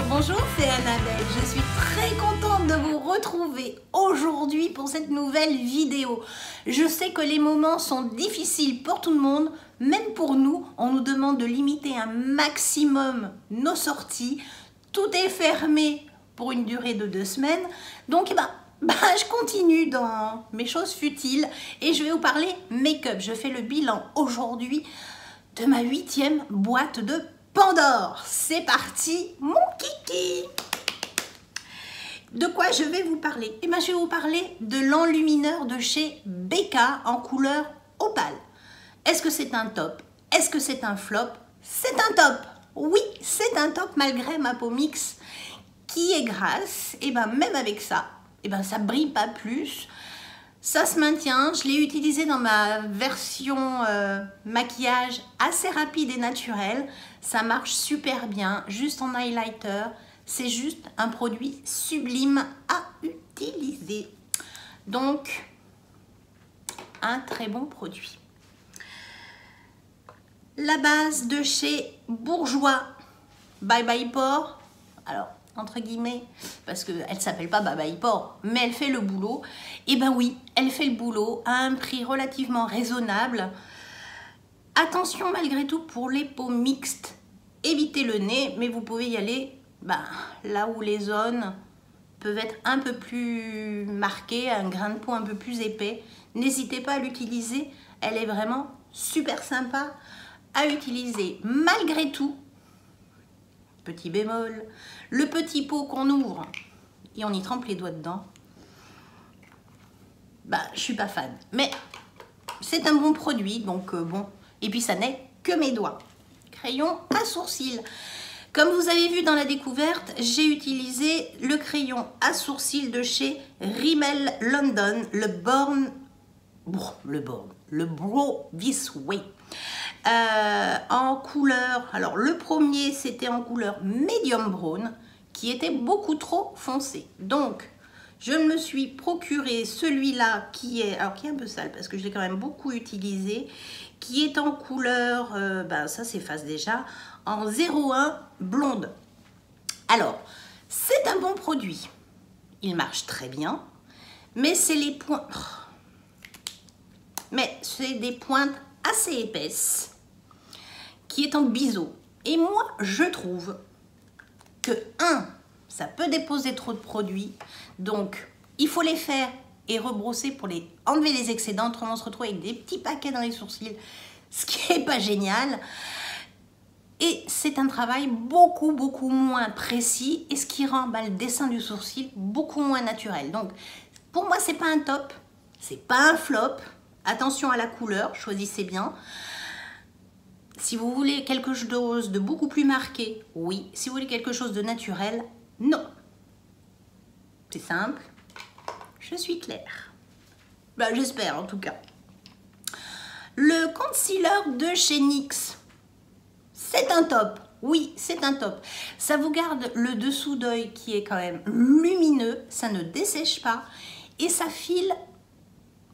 Bonjour, c'est Annabelle. Je suis très contente de vous retrouver aujourd'hui pour cette nouvelle vidéo. Je sais que les moments sont difficiles pour tout le monde, même pour nous. On nous demande de limiter un maximum nos sorties. Tout est fermé pour une durée de 2 semaines. Donc, je continue dans mes choses futiles et je vais vous parler make-up. Je fais le bilan aujourd'hui de ma 8e boîte de Pandore. C'est parti, mon kiki. De quoi je vais vous parler? Je vais vous parler de l'enlumineur de chez Becca en couleur opale. Est-ce que c'est un top? Est-ce que c'est un flop? C'est un top. Oui, c'est un top malgré ma peau mix qui est grasse. Et même avec ça, ça brille pas plus. Ça se maintient. Je l'ai utilisé dans ma version maquillage assez rapide et naturelle. Ça marche super bien, juste en highlighter. C'est juste un produit sublime à utiliser. Donc, un très bon produit. La base de chez Bourjois, Bye Bye Pore. Alors, entre guillemets, parce qu'elle ne s'appelle pas Bye Bye Pore, mais elle fait le boulot. Et oui, elle fait le boulot à un prix relativement raisonnable. Attention malgré tout pour les peaux mixtes. Évitez le nez, mais vous pouvez y aller là où les zones peuvent être un peu plus marquées, un grain de peau un peu plus épais. N'hésitez pas à l'utiliser, elle est vraiment super sympa à utiliser. Malgré tout, petit bémol, le petit pot qu'on ouvre et on y trempe les doigts dedans, je suis pas fan. Mais c'est un bon produit, donc bon. Et puis ça n'est que mes doigts. Crayon à sourcils. Comme vous avez vu dans la découverte, j'ai utilisé le crayon à sourcils de chez Rimmel London, le Brow This Way. En couleur, alors le premier c'était en couleur medium brown qui était beaucoup trop foncé. Donc je me suis procuré celui-là qui est un peu sale parce que je l'ai quand même beaucoup utilisé, qui est en couleur, ça s'efface déjà, en 01 blonde. Alors, c'est un bon produit. Il marche très bien, mais c'est les points... Mais c'est des pointes assez épaisses qui est en biseau. Et moi, je trouve que, ça peut déposer trop de produits. Donc, il faut les faire et rebrosser pour les enlever les excédents. Autrement, on se retrouve avec des petits paquets dans les sourcils, ce qui n'est pas génial. Et c'est un travail beaucoup moins précis et ce qui rend le dessin du sourcil beaucoup moins naturel. Donc, pour moi, c'est pas un top, c'est pas un flop. Attention à la couleur, choisissez bien. Si vous voulez quelque chose de beaucoup plus marqué, oui. Si vous voulez quelque chose de naturel, non. C'est simple. Je suis claire. J'espère en tout cas. Le concealer de chez NYX, c'est un top. Oui, c'est un top. Ça vous garde le dessous d'œil qui est quand même lumineux. Ça ne dessèche pas. Et ça file,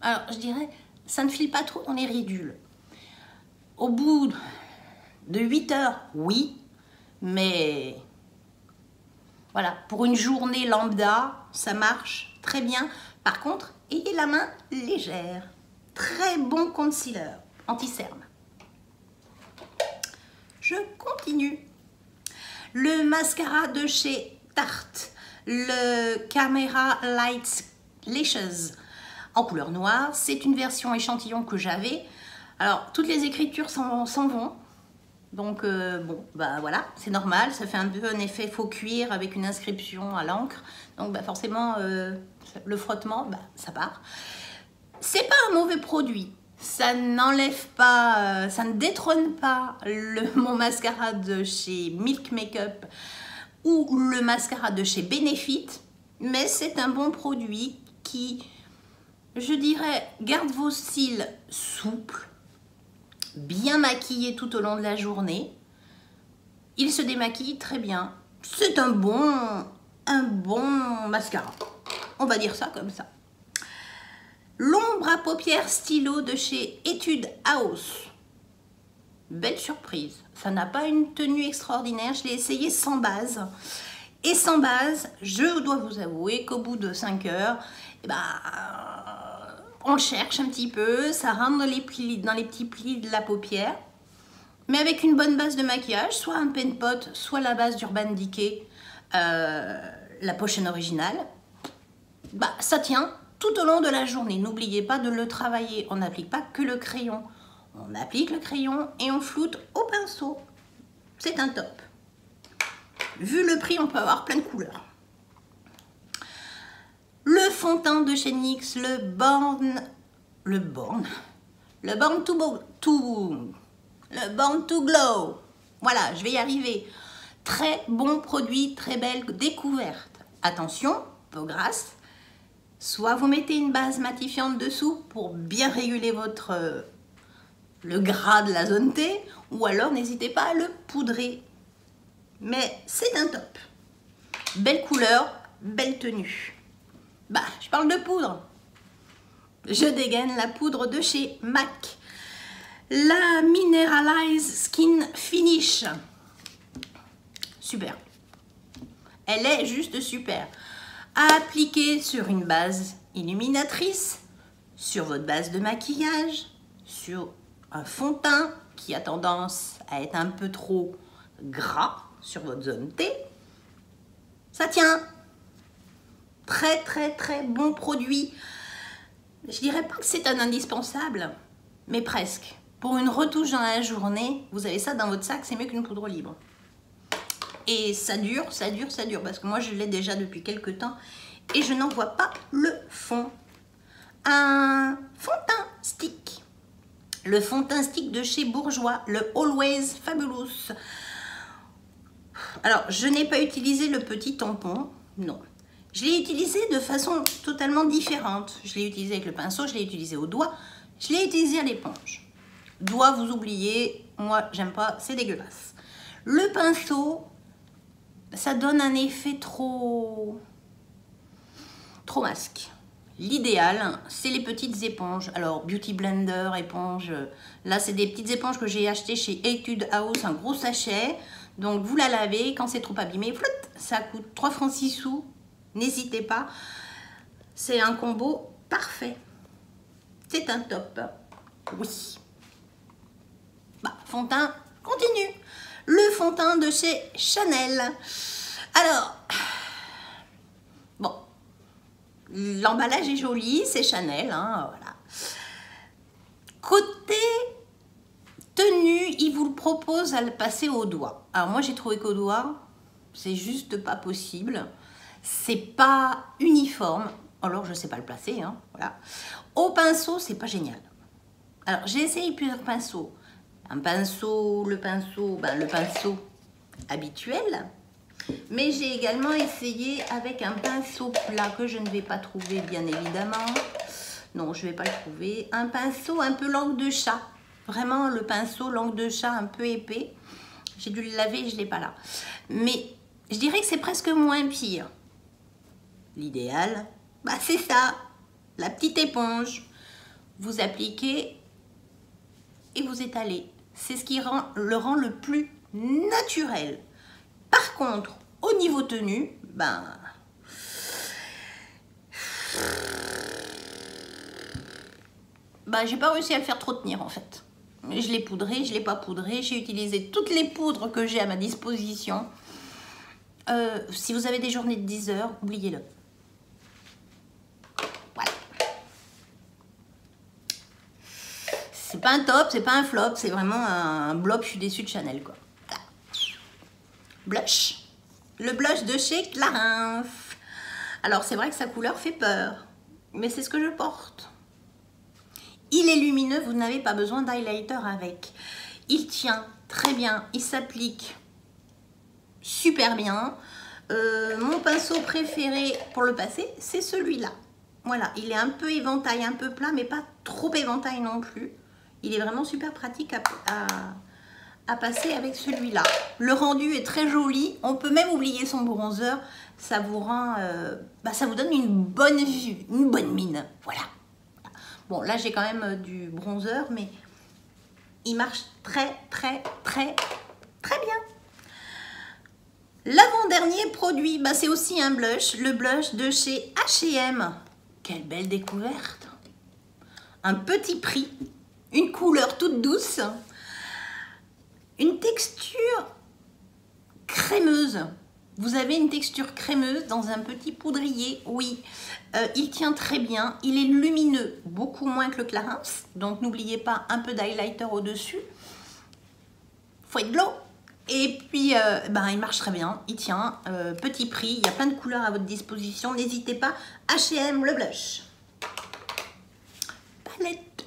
alors je dirais, ça ne file pas trop dans les ridules. Au bout de 8 heures, oui. Mais voilà, pour une journée lambda, ça marche très bien. Par contre, ayez la main légère. Très bon concealer, anti-cerne. Je continue. Le mascara de chez Tarte, le Camera Light Lashes en couleur noire. C'est une version échantillon que j'avais. Alors, toutes les écritures s'en vont. Donc, voilà, c'est normal. Ça fait un peu un effet faux cuir avec une inscription à l'encre. Donc, forcément, le frottement, ça part. C'est pas un mauvais produit. Ça n'enlève pas, ça ne détrône pas mon mascara de chez Milk Makeup ou le mascara de chez Benefit. Mais c'est un bon produit qui, je dirais, garde vos cils souples, bien maquillés tout au long de la journée. Il se démaquille très bien. C'est un bon mascara. On va dire ça comme ça. L'ombre à paupières stylo de chez Etude House. Belle surprise. Ça n'a pas une tenue extraordinaire. Je l'ai essayé sans base. Et sans base, je dois vous avouer qu'au bout de 5 heures, eh ben, on cherche un petit peu, ça rentre dans les petits plis de la paupière. Mais avec une bonne base de maquillage, soit un pen pot, soit la base d'Urban Decay, la potion originale, bah, ça tient tout au long de la journée. N'oubliez pas de le travailler. On n'applique pas que le crayon. On applique le crayon et on floute au pinceau. C'est un top. Vu le prix, on peut avoir plein de couleurs. Le fond de teint de chez NYX, le Born to Glow. Voilà, je vais y arriver. Très bon produit, très belle découverte. Attention, peau grasse. Soit vous mettez une base matifiante dessous pour bien réguler le gras de la zone T, ou alors n'hésitez pas à le poudrer. Mais c'est un top. Belle couleur, belle tenue. Bah, je parle de poudre. Je dégaine la poudre de chez MAC. La Mineralize Skin Finish. Super. Elle est juste super. À appliquer sur une base illuminatrice, sur votre base de maquillage, sur un fond de teint qui a tendance à être un peu trop gras sur votre zone T. Ça tient. Très très très bon produit. Je dirais pas que c'est un indispensable, mais presque. Pour une retouche dans la journée, vous avez ça dans votre sac, c'est mieux qu'une poudre libre. Et ça dure, ça dure, ça dure, parce que moi je l'ai déjà depuis quelques temps et je n'en vois pas le fond. Un fond de teint stick. Le fond de teint stick de chez Bourjois, le Always Fabulous. Alors, je n'ai pas utilisé le petit tampon, non. Je l'ai utilisé de façon totalement différente. Je l'ai utilisé avec le pinceau, je l'ai utilisé au doigt, je l'ai utilisé à l'éponge. Doigt, vous oubliez, moi j'aime pas, c'est dégueulasse. Le pinceau, ça donne un effet trop masque. L'idéal, c'est les petites éponges. Alors, Beauty Blender, éponge. Là, c'est des petites éponges que j'ai achetées chez Etude House, un gros sachet. Donc, vous la lavez. Quand c'est trop abîmé, flotte, ça coûte 3 francs 6 sous. N'hésitez pas. C'est un combo parfait. C'est un top. Oui. Bah, fond de teint, continue. Le fond de teint de chez Chanel. Alors, bon, l'emballage est joli, c'est Chanel, hein, voilà. Côté tenue, il vous le propose à le passer au doigt. Alors moi, j'ai trouvé qu'au doigt, c'est juste pas possible. C'est pas uniforme. Alors, je sais pas le placer, hein, voilà. Au pinceau, c'est pas génial. Alors, j'ai essayé plusieurs pinceaux. Un pinceau, le pinceau habituel. Mais j'ai également essayé avec un pinceau plat que je ne vais pas trouver, bien évidemment. Non, je ne vais pas le trouver. Un pinceau un peu langue de chat. Vraiment le pinceau langue de chat un peu épais. J'ai dû le laver et je ne l'ai pas là. Mais je dirais que c'est presque moins pire. L'idéal, bah c'est ça. La petite éponge. Vous appliquez et vous étalez. C'est ce qui le rend le plus naturel. Par contre, au niveau tenue, ben... j'ai pas réussi à le faire trop tenir en fait. Je l'ai poudré, je l'ai pas poudré. J'ai utilisé toutes les poudres que j'ai à ma disposition. Si vous avez des journées de 10 heures, oubliez-le. Voilà. C'est pas un top, c'est pas un flop, c'est vraiment un blob. Je suis déçue de Chanel, quoi. Voilà. Blush. Le blush de chez Clarins. Alors, c'est vrai que sa couleur fait peur, mais c'est ce que je porte. Il est lumineux, vous n'avez pas besoin d'highlighter avec. Il tient très bien, il s'applique super bien. Mon pinceau préféré pour le passer, c'est celui-là. Voilà, il est un peu éventail, un peu plat, mais pas trop éventail non plus. Il est vraiment super pratique à passer avec celui-là. Le rendu est très joli. On peut même oublier son bronzer. Ça vous rend, ça vous donne une bonne vue, une bonne mine. Voilà. Bon, là j'ai quand même du bronzer, mais il marche très bien. L'avant-dernier produit, bah, c'est aussi un blush, le blush de chez H&M. Quelle belle découverte! Un petit prix, une couleur toute douce, une texture crémeuse. Vous avez une texture crémeuse dans un petit poudrier, oui. Il tient très bien, il est lumineux, beaucoup moins que le Clarins. Donc n'oubliez pas un peu d'highlighter au-dessus. Faut être de l'eau. Et puis, il marche très bien, il tient, petit prix, il y a plein de couleurs à votre disposition. N'hésitez pas, H&M, le blush. Palette.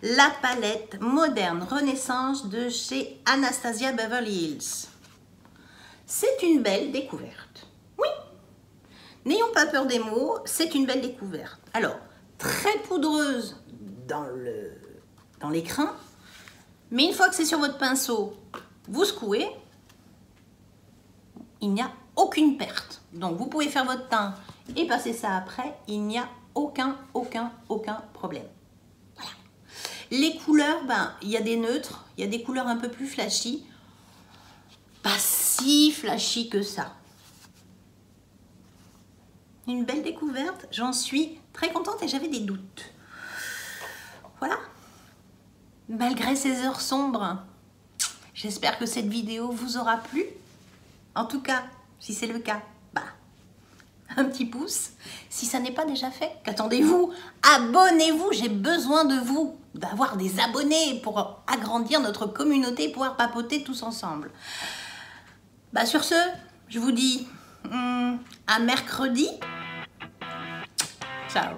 La palette moderne Renaissance de chez Anastasia Beverly Hills. C'est une belle découverte. Oui, n'ayons pas peur des mots, c'est une belle découverte. Alors, très poudreuse dans l'écrin, mais une fois que c'est sur votre pinceau, vous secouez, il n'y a aucune perte. Donc, vous pouvez faire votre teint et passer ça après, il n'y a aucun problème. Voilà. Les couleurs, il y a des neutres, il y a des couleurs un peu plus flashy. Pas si flashy que ça. Une belle découverte, j'en suis très contente et j'avais des doutes. Voilà. Malgré ces heures sombres, j'espère que cette vidéo vous aura plu. En tout cas, si c'est le cas, un petit pouce. Si ça n'est pas déjà fait, qu'attendez-vous? Abonnez-vous, j'ai besoin de vous, d'avoir des abonnés pour agrandir notre communauté, pouvoir papoter tous ensemble. Sur ce, je vous dis à mercredi. Ciao.